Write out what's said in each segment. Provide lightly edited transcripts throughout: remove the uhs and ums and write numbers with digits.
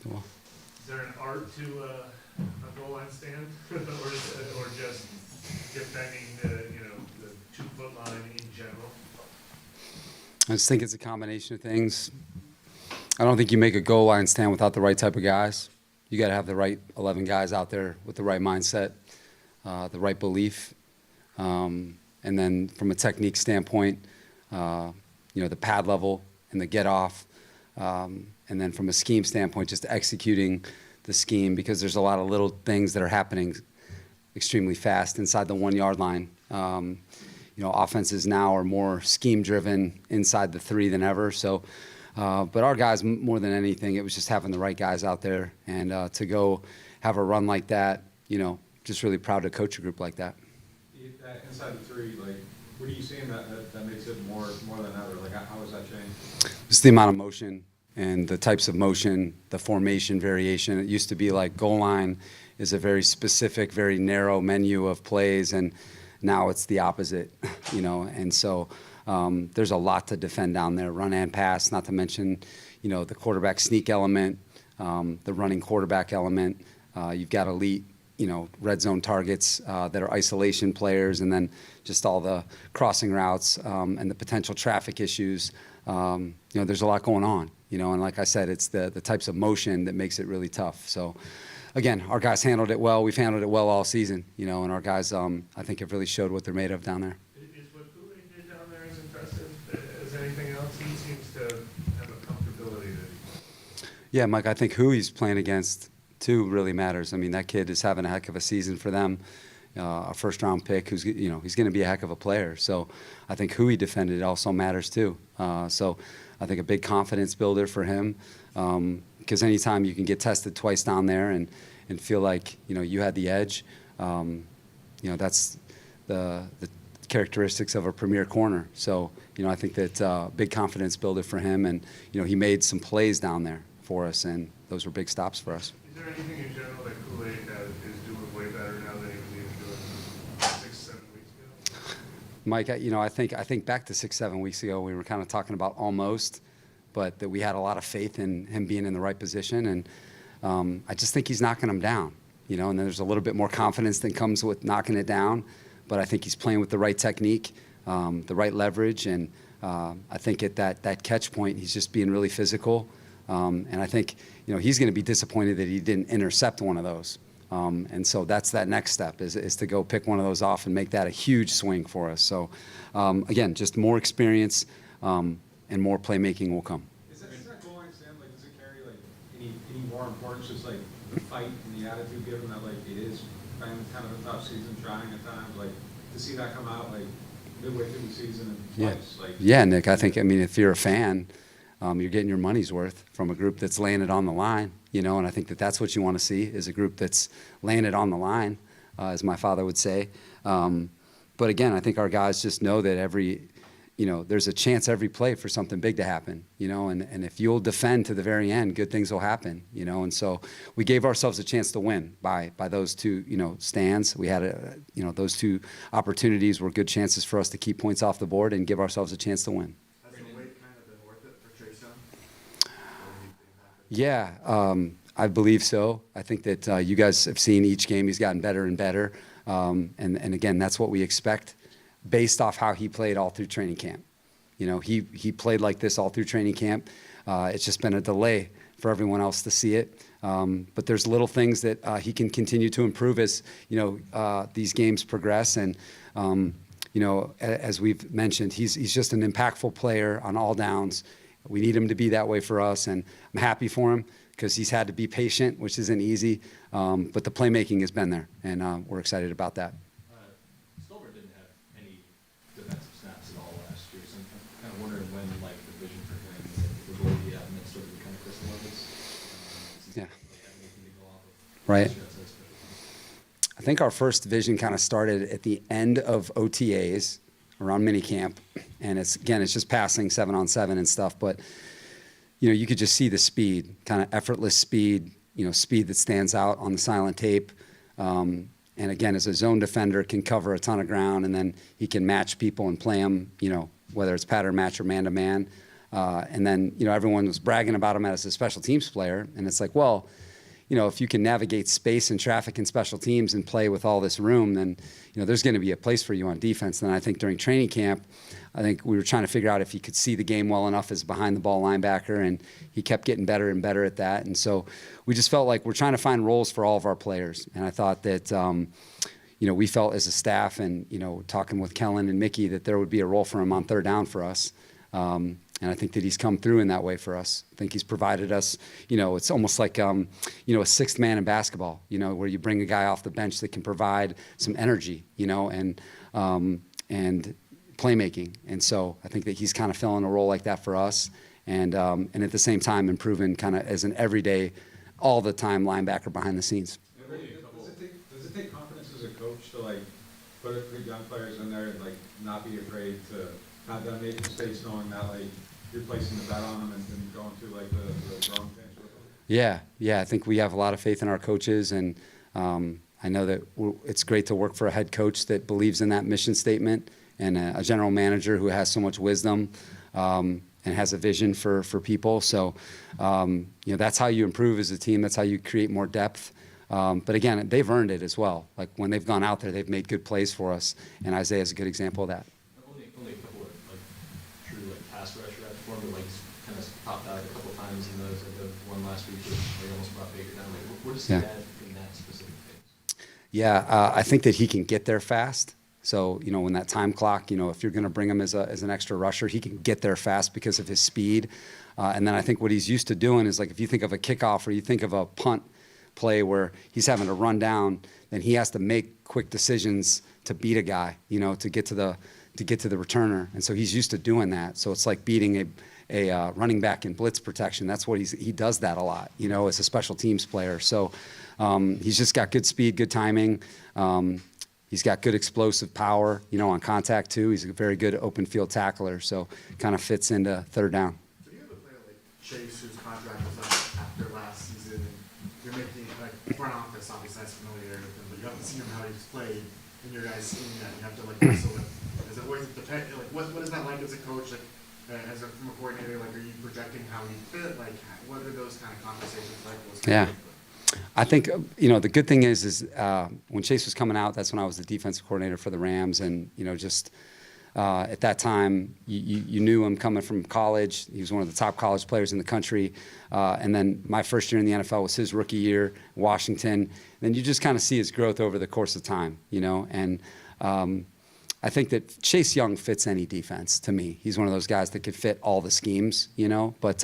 Well, Is there an art to a goal line stand, or just defending the 2-foot line in general? I just think it's a combination of things. I don't think you make a goal line stand without the right type of guys. You got to have the right 11 guys out there with the right mindset, the right belief, and then from a technique standpoint, the pad level and the get off, and then from a scheme standpoint, just executing the scheme, because there's a lot of little things that are happening extremely fast inside the 1 yard line. Offenses now are more scheme driven inside the 3 than ever. So, but our guys, more than anything, it was just having the right guys out there, and to go have a run like that, just really proud to coach a group like that. Inside the 3, what are you seeing that makes it more than ever? How has that changed? Just the amount of motion and the types of motion, the formation variation. It used to be like goal line is a very specific, very narrow menu of plays, and now it's the opposite, and so there's a lot to defend down there, run and pass, not to mention, the quarterback sneak element, the running quarterback element. You've got elite, red zone targets that are isolation players, and then just all the crossing routes and the potential traffic issues. There's a lot going on, and like I said, it's the types of motion that makes it really tough. So, again, our guys handled it well. We've handled it well all season, and our guys, I think, have really showed what they're made of down there. Is what Kool-Aid did down there as impressive as anything else? He seems to have a comfortability that Yeah, Mike, I think who he's playing against, too, really matters. I mean, that kid is having a heck of a season for them. A first-round pick who's, he's going to be a heck of a player. So I think who he defended also matters, too. So I think a big confidence builder for him, because anytime you can get tested twice down there and feel like, you had the edge, that's the characteristics of a premier corner. So, I think that big confidence builder for him, and, he made some plays down there for us, and those were big stops for us. Is there anything in general that Kool-Aid is doing way better now than he was even doing 6-7 weeks ago? Mike, I think back to 6-7 weeks ago, we were kind of talking about almost, but that we had a lot of faith in him being in the right position, and I just think he's knocking them down, and then there's a little bit more confidence that comes with knocking it down, but I think he's playing with the right technique, the right leverage, and I think at that catch point, he's just being really physical, and I think, he's going to be disappointed that he didn't intercept one of those. And so that's that next step is to go pick one of those off and make that a huge swing for us. So, again, just more experience and more playmaking will come. Is that goal line stand, does it carry, any more importance, just, the fight and the attitude, given that, it is been kind of a tough season, trying at times, to see that come out, midway through the season and twice, Yeah, Nick, I think, if you're a fan, you're getting your money's worth from a group that's laying it on the line, and I think that's what you want to see, is a group that's laying it on the line, as my father would say. But again, I think our guys just know that there's a chance every play for something big to happen, and if you'll defend to the very end, good things will happen, and so we gave ourselves a chance to win by those two, stands. We had those two opportunities were good chances for us to keep points off the board and give ourselves a chance to win. Yeah, I believe so. I think that you guys have seen each game he's gotten better and better. And again, that's what we expect based off how he played all through training camp. He played like this all through training camp. It's just been a delay for everyone else to see it. But there's little things that he can continue to improve as, these games progress. And, as we've mentioned, he's just an impactful player on all downs. We need him to be that way for us, and I'm happy for him because he's had to be patient, which isn't easy, but the playmaking has been there, and we're excited about that. Stolber didn't have any defensive snaps at all last year, so I'm kind of wondering when, the vision for him, the role he had, and then sort of kind of crystallizes. Yeah. Anything to go off of. Right. I think our first vision kind of started at the end of OTAs, around minicamp, and it's just passing 7-on-7 and stuff, but you could just see the speed, kind of effortless speed, speed that stands out on the silent tape, and again, as a zone defender, can cover a ton of ground, and then he can match people and play them, whether it's pattern match or man-to-man. And then, everyone was bragging about him as a special teams player. And it's like, well, if you can navigate space and traffic and special teams and play with all this room, then, there's going to be a place for you on defense. And I think during training camp, I think we were trying to figure out if he could see the game well enough as a behind-the-ball linebacker, and he kept getting better and better at that. And so we just felt like we're trying to find roles for all of our players. And I thought that, we felt as a staff and, talking with Kellen and Mickey that there would be a role for him on third down for us. And I think that he's come through in that way for us. I think he's provided us, it's almost like, a sixth man in basketball, where you bring a guy off the bench that can provide some energy, and playmaking. And so I think that he's kind of filling a role like that for us. And at the same time, improving kind of as an everyday, all the time linebacker behind the scenes. Does it take confidence as a coach to put young players in there and not be afraid to have them make mistakes, knowing that you're placing the bet on them and going through the wrong things with them? Yeah. I think we have a lot of faith in our coaches, and I know that it's great to work for a head coach that believes in that mission statement, and a general manager who has so much wisdom and has a vision for people. So, that's how you improve as a team. That's how you create more depth. But again, they've earned it as well. Like when they've gone out there, they've made good plays for us, and Isaiah's a good example of that. Only a couple of true pass rush reps for me, kind of popped out a couple of times in those. The one last week where they almost brought Baker down. What does he add in that specific phase? Yeah, I think that he can get there fast. So, when that time clock, if you're going to bring him as an extra rusher, he can get there fast because of his speed. And then I think what he's used to doing is if you think of a kickoff or you think of a punt play where he's having to run down, then he has to make quick decisions to beat a guy, to get to the returner. And so he's used to doing that. So it's like beating a running back in blitz protection. That's what he does that a lot, as a special teams player. So he's just got good speed, good timing. He's got good explosive power, on contact too. He's a very good open field tackler. So kind of fits into third down. So you have a player like Chase, whose contract was up after last season, and you're making front office obviously that's familiar with him, but you haven't seen him how he's played, and your guys seeing that you have to wrestle with. Is it always depend? What is that like as a coach? From a coordinator, are you projecting how he fit? What are those kind of conversations like? Yeah. I think, the good thing is when Chase was coming out, that's when I was the defensive coordinator for the Rams. And, at that time, you knew him coming from college. He was one of the top college players in the country. And then my first year in the NFL was his rookie year, Washington. Then you just kind of see his growth over the course of time, And I think that Chase Young fits any defense to me. He's one of those guys that could fit all the schemes, But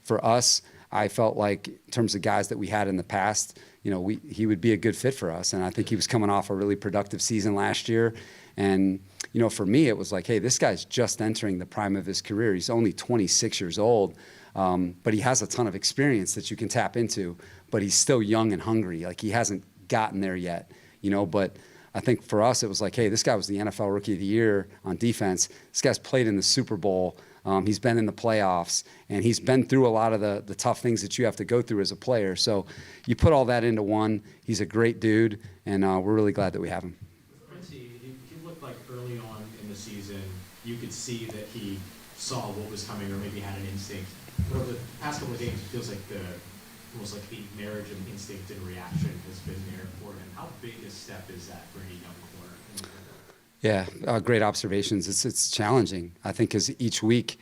for us, I felt like in terms of guys that we had in the past, he would be a good fit for us. And I think he was coming off a really productive season last year. And, for me, it was like, hey, this guy's just entering the prime of his career. He's only 26 years old, but he has a ton of experience that you can tap into. But he's still young and hungry. He hasn't gotten there yet, But I think for us, it was like, hey, this guy was the NFL Rookie of the Year on defense. This guy's played in the Super Bowl. He's been in the playoffs, and he's been through a lot of the tough things that you have to go through as a player. So you put all that into one. He's a great dude, and we're really glad that we have him. Quincy, he looked like early on in the season, you could see that he saw what was coming or maybe had an instinct. But over the past couple of games, it feels like almost like the marriage of instinct and reaction has been there for him. How big a step is that for any young corner? Yeah, great observations. It's challenging. I think because each week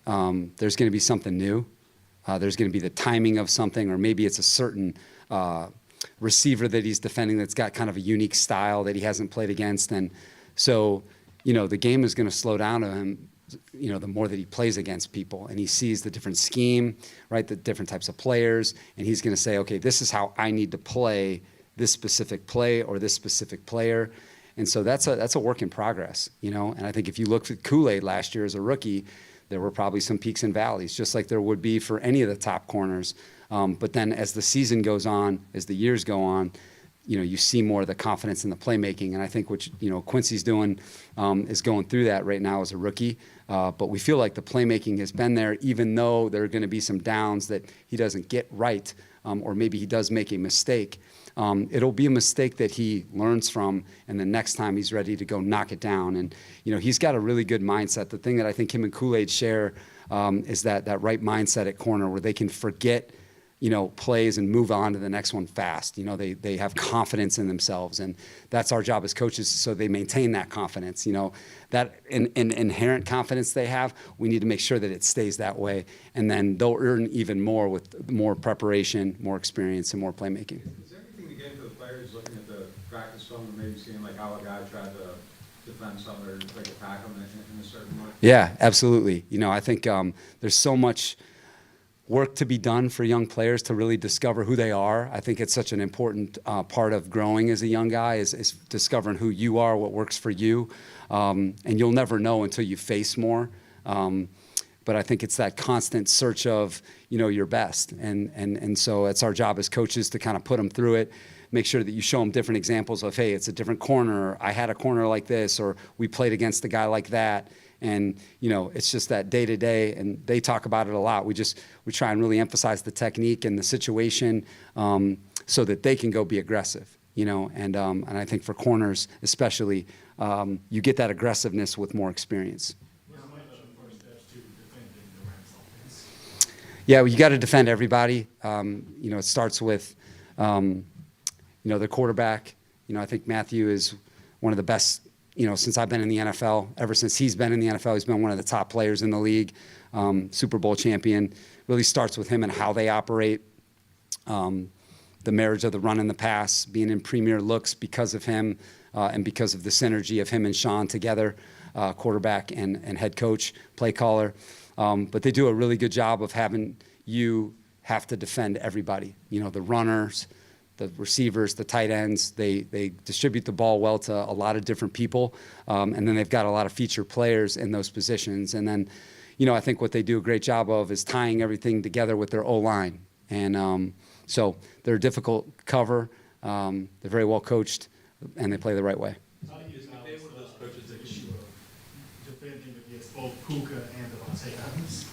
there's going to be something new. There's going to be the timing of something, or maybe it's a certain receiver that he's defending that's got kind of a unique style that he hasn't played against. And so, the game is going to slow down to him, the more that he plays against people and he sees the different scheme, right, the different types of players, and he's going to say, okay, this is how I need to play this specific play or this specific player. And so that's a work in progress, And I think if you looked at Kool-Aid last year as a rookie, there were probably some peaks and valleys, just like there would be for any of the top corners. But then as the season goes on, as the years go on, you see more of the confidence in the playmaking. And I think what Quincy's doing is going through that right now as a rookie. But we feel like the playmaking has been there, even though there are going to be some downs that he doesn't get right, or maybe he does make a mistake. It'll be a mistake that he learns from, and the next time he's ready to go knock it down. And, he's got a really good mindset. The thing that I think him and Kool-Aid share is that right mindset at corner where they can forget, plays and move on to the next one fast. They have confidence in themselves, and that's our job as coaches, so they maintain that confidence. That inherent confidence they have, we need to make sure that it stays that way, and then they'll earn even more with more preparation, more experience, and more playmaking. Is there anything to gain for the players looking at the practice film and maybe seeing like how a guy tried to defend something or like attack them in a certain way? Yeah, absolutely. I think there's so much work to be done for young players to really discover who they are. I think it's such an important part of growing as a young guy is discovering who you are, what works for you. And you'll never know until you face more. But I think it's that constant search of, your best. And so it's our job as coaches to kind of put them through it, make sure that you show them different examples of, hey, it's a different corner. I had a corner like this, or we played against a guy like that. And, it's just that day to day, and they talk about it a lot. We try and really emphasize the technique and the situation so that they can go be aggressive, and I think for corners especially, you get that aggressiveness with more experience. Yeah, well, you got to defend everybody. It starts with, the quarterback. I think Matthew is one of the best, since I've been in the NFL. Ever since he's been in the NFL, he's been one of the top players in the league, Super Bowl champion. Really starts with him and how they operate, the marriage of the run and the pass, being in premier looks because of him and because of the synergy of him and Sean together, quarterback and head coach, play caller. But they do a really good job of having you have to defend everybody. The runners, the receivers, the tight ends. They distribute the ball well to a lot of different people, and then they've got a lot of featured players in those positions. And then, I think what they do a great job of is tying everything together with their O-line. And so they're a difficult cover. They're very well coached, and they play the right way. How do you one of those coaches that you Defending against both Puka and Devontae Adams?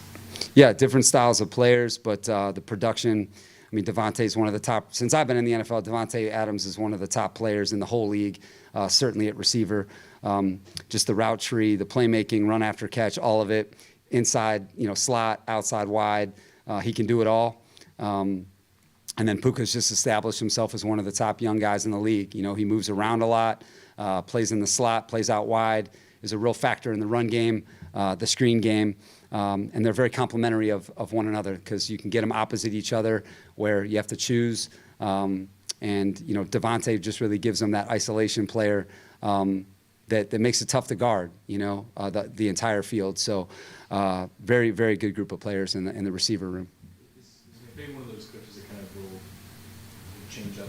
Yeah, different styles of players, but the production, Devontae is one of the top. Since I've been in the NFL, Devontae Adams is one of the top players in the whole league, certainly at receiver. Just the route tree, the playmaking, run after catch, all of it. Inside, slot, outside, wide. He can do it all. And then Puka's just established himself as one of the top young guys in the league. He moves around a lot, plays in the slot, plays out wide, is a real factor in the run game, the screen game. And they're very complementary of one another because you can get them opposite each other where you have to choose. And Devontae just really gives them that isolation player that makes it tough to guard, the entire field. So very, very good group of players in the receiver room. Is maybe one of those coaches that kind of will change up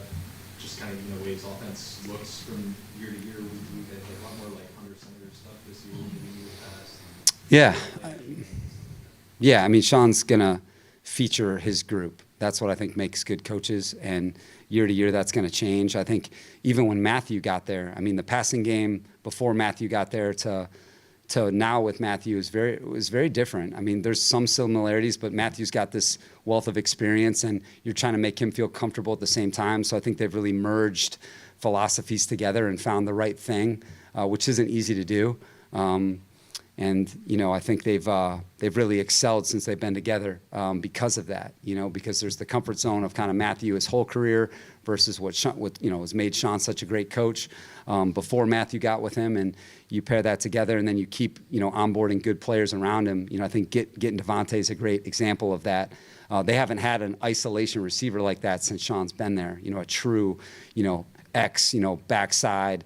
just kind of, ways offense looks from year to year, week to week, a lot more like under center stuff this year than in years past? Yeah. Yeah, Sean's going to feature his group. That's what I think makes good coaches, and year to year that's going to change. I think even when Matthew got there, the passing game before Matthew got there to now with Matthew was very different. There's some similarities, but Matthew's got this wealth of experience, and you're trying to make him feel comfortable at the same time. So I think they've really merged philosophies together and found the right thing, which isn't easy to do. And I think they've really excelled since they've been together because of that. Because there's the comfort zone of kind of Matthew his whole career versus what has made Sean such a great coach before Matthew got with him, and you pair that together, and then you keep onboarding good players around him. I think getting Devontae is a great example of that. They haven't had an isolation receiver like that since Sean's been there. A true X backside.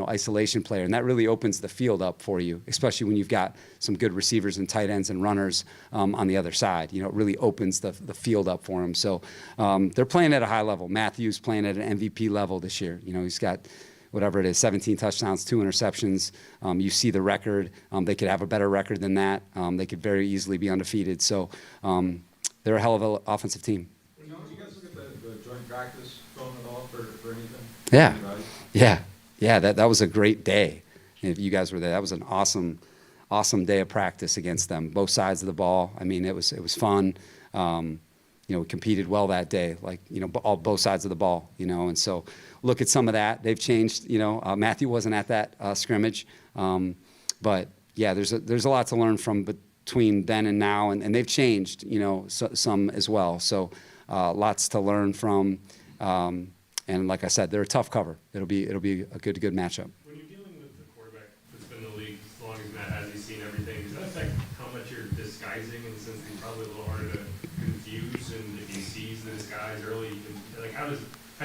Isolation player, and that really opens the field up for you, especially when you've got some good receivers and tight ends and runners on the other side. It really opens the field up for them. So they're playing at a high level. Matthew's playing at an MVP level this year. He's got whatever it is, 17 touchdowns, 2 interceptions. You see the record. They could have a better record than that. They could very easily be undefeated. So they're a hell of an offensive team. Did you guys look at the joint practice film at all for anything? Yeah. Anybody? Yeah. Yeah, that was a great day. If you guys were there, that was an awesome day of practice against them. Both sides of the ball. It was fun. We competed well that day, both sides of the ball. And so look at some of that. They've changed. Matthew wasn't at that scrimmage, but yeah, there's a lot to learn from. But between then and now, and they've changed, some as well. So lots to learn from. And like I said, they're a tough cover. It'll be a good matchup. When you're dealing with the quarterback that's been in the league as long as Matt has, he's seen everything, does that affect how much you're disguising, in the sense that he's probably a little harder to confuse, and if he sees the disguise early, you can, like, how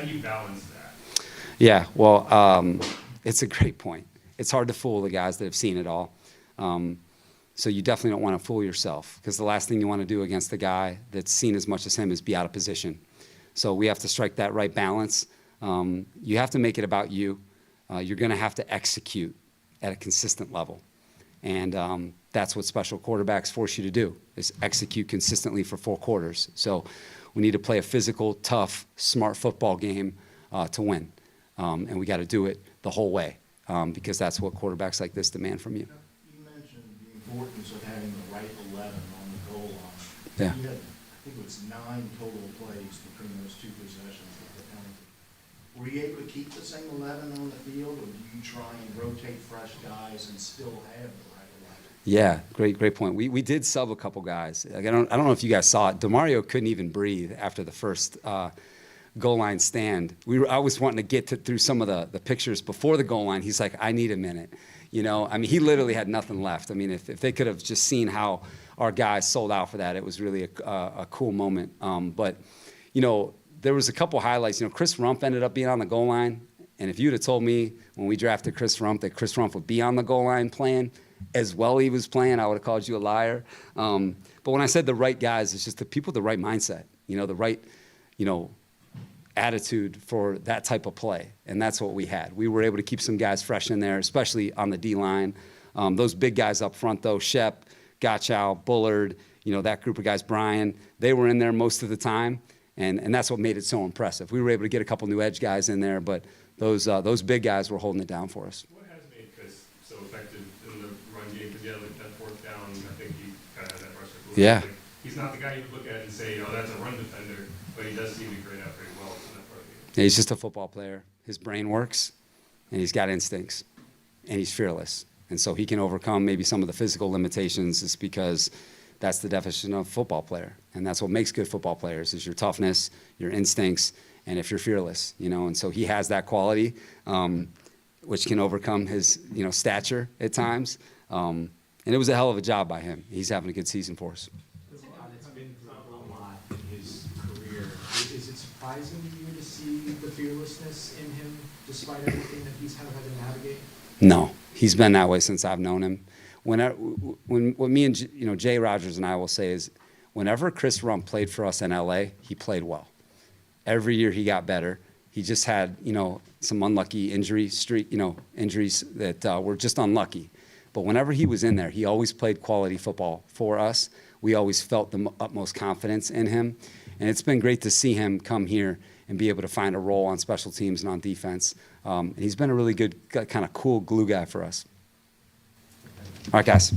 do you balance that? Yeah, well, it's a great point. It's hard to fool the guys that have seen it all. So you definitely don't want to fool yourself, because the last thing you want to do against the guy that's seen as much as him is be out of position. So we have to strike that right balance. You have to make it about you. You're going to have to execute at a consistent level. And that's what special quarterbacks force you to do, is execute consistently for 4 quarters. So we need to play a physical, tough, smart football game to win. And we got to do it the whole way, because that's what quarterbacks like this demand from you. You mentioned the importance of having the right 11 on the goal line. Yeah. You had, I think it was 9 total plays between those 2 possessions with the penalty. Were you able to keep the same 11 on the field, or do you try and rotate fresh guys and still have the right 11? Yeah, great point. We did sub a couple guys. Like, I don't know if you guys saw it. DeMario couldn't even breathe after the first goal line stand. I was wanting to get through some of the pictures before the goal line. He's like, I need a minute. I mean, he literally had nothing left. I mean, if they could have just seen how our guys sold out for that, it was really a cool moment. But there was a couple highlights. Chris Rump ended up being on the goal line, and if you'd have told me when we drafted Chris Rump that Chris Rump would be on the goal line playing as well he was playing, I would have called you a liar. But when I said the right guys, it's just the people with the right mindset, the right, attitude for that type of play, and that's what we had. We were able to keep some guys fresh in there, especially on the D-line. Those big guys up front, though, Shep, Gottschall, Bullard, that group of guys, Brian, they were in there most of the time, and that's what made it so impressive. We were able to get a couple new edge guys in there, but those big guys were holding it down for us. What has made Chris so effective in the run game? Because, like that 4th down, I think he kind of had that rush. Yeah. Like, he's not the guy you look at and say, oh, that's a run defender, but he does seem to grade out pretty well in that part of the game. Yeah, he's just a football player. His brain works, and he's got instincts, and he's fearless. And so he can overcome maybe some of the physical limitations. It's because that's the definition of a football player. And that's what makes good football players, is your toughness, your instincts, and if you're fearless, And so he has that quality, which can overcome his, stature at times. And it was a hell of a job by him. He's having a good season for us. As a guy that's been through a lot in his career, is it surprising to you to see the fearlessness in him, despite everything that he's had to navigate? No, he's been that way since I've known him. What me and Jay Rogers and I will say is, whenever Chris Rump played for us in LA, he played well. Every year he got better. He just had some unlucky injuries that were just unlucky. But whenever he was in there, he always played quality football for us. We always felt the utmost confidence in him, and it's been great to see him come here and be able to find a role on special teams and on defense. And he's been a really good, kind of cool glue guy for us. All right, guys.